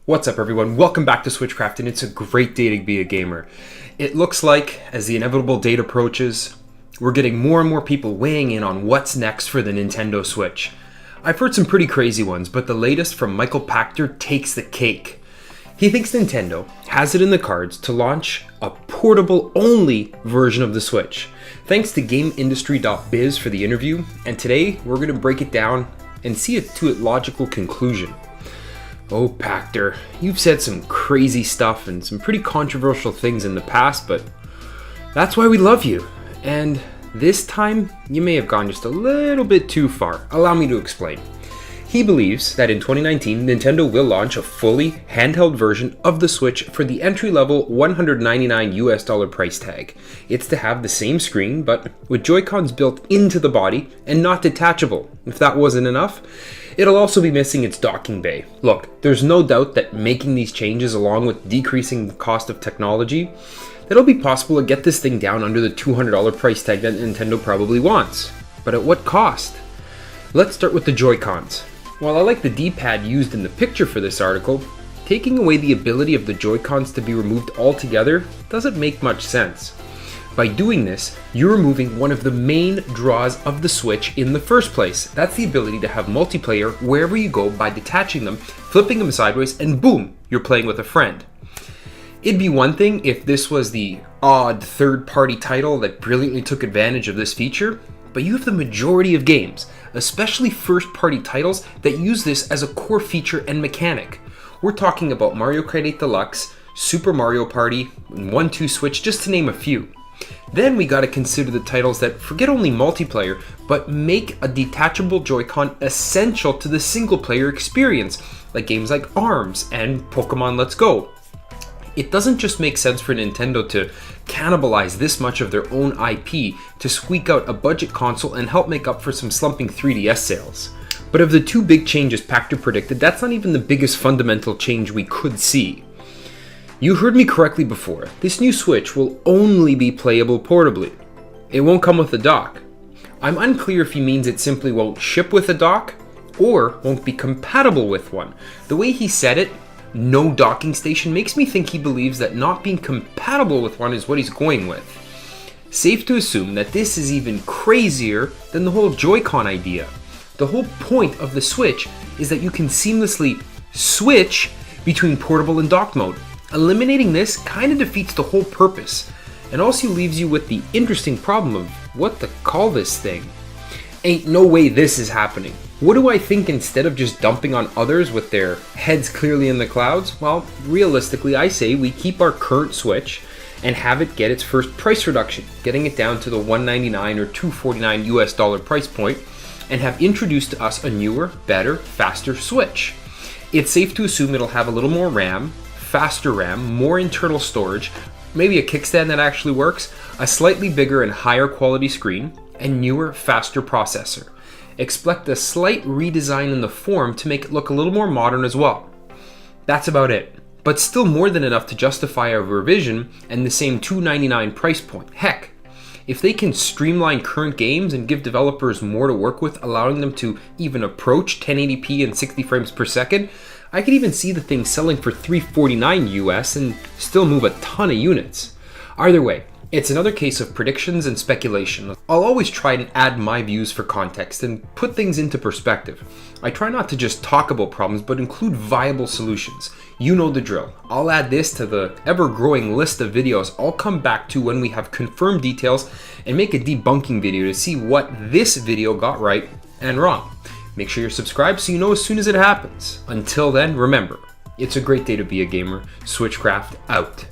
What's up everyone, welcome back to Switchcraft, and it's a great day to be a gamer. It looks like, as the inevitable date approaches, we're getting more and more people weighing in on what's next for the Nintendo Switch. I've heard some pretty crazy ones, but the latest from Michael Pachter takes the cake. He thinks Nintendo has it in the cards to launch a portable-only version of the Switch. Thanks to GameIndustry.biz for the interview, and today we're going to break it down and see it to its logical conclusion. Oh, Pachter, you've said some crazy stuff and some pretty controversial things in the past, but that's why we love you. And this time, you may have gone just a little bit too far. Allow me to explain. He believes that in 2019, Nintendo will launch a fully handheld version of the Switch for the entry-level $199 price tag. It's to have the same screen, but with Joy-Cons built into the body and not detachable. If that wasn't enough, it'll also be missing its docking bay. Look, there's no doubt that making these changes along with decreasing the cost of technology, it'll be possible to get this thing down under the $200 price tag that Nintendo probably wants. But at what cost? Let's start with the Joy-Cons. While I like the D-pad used in the picture for this article, taking away the ability of the Joy-Cons to be removed altogether doesn't make much sense. By doing this, you're removing one of the main draws of the Switch in the first place. That's the ability to have multiplayer wherever you go by detaching them, flipping them sideways, and boom, you're playing with a friend. It'd be one thing if this was the odd third-party title that brilliantly took advantage of this feature, but you have the majority of games, especially first-party titles, that use this as a core feature and mechanic. We're talking about Mario Kart 8 Deluxe, Super Mario Party, 1-2 Switch, just to name a few. Then we gotta consider the titles that forget only multiplayer, but make a detachable Joy-Con essential to the single-player experience, like games like ARMS and Pokemon Let's Go. It doesn't just make sense for Nintendo to cannibalize this much of their own IP to squeak out a budget console and help make up for some slumping 3DS sales. But of the two big changes Pachter predicted, that's not even the biggest fundamental change we could see. You heard me correctly before, this new Switch will only be playable portably. It won't come with a dock. I'm unclear if he means it simply won't ship with a dock, or won't be compatible with one. The way he said it, no docking station, makes me think he believes that not being compatible with one is what he's going with. Safe to assume that this is even crazier than the whole Joy-Con idea. The whole point of the Switch is that you can seamlessly switch between portable and dock mode. Eliminating this kind of defeats the whole purpose, and also leaves you with the interesting problem of what to call this thing. Ain't no way this is happening. What do I think instead of just dumping on others with their heads clearly in the clouds? Well, realistically, I say we keep our current Switch and have it get its first price reduction, getting it down to the $199 or $249 price point, and have introduced to us a newer, better, faster Switch. It's safe to assume it'll have a little more RAM, faster RAM, more internal storage, maybe a kickstand that actually works, a slightly bigger and higher quality screen, and newer, faster processor. Expect a slight redesign in the form to make it look a little more modern as well. That's about it, but still more than enough to justify a revision and the same $299 price point. Heck, if they can streamline current games and give developers more to work with, allowing them to even approach 1080p and 60 frames per second, I could even see the thing selling for $349 US and still move a ton of units. Either way, it's another case of predictions and speculation. I'll always try and add my views for context and put things into perspective. I try not to just talk about problems, but include viable solutions. You know the drill. I'll add this to the ever-growing list of videos I'll come back to when we have confirmed details and make a debunking video to see what this video got right and wrong. Make sure you're subscribed so you know as soon as it happens. Until then, remember, it's a great day to be a gamer. Switchcraft out.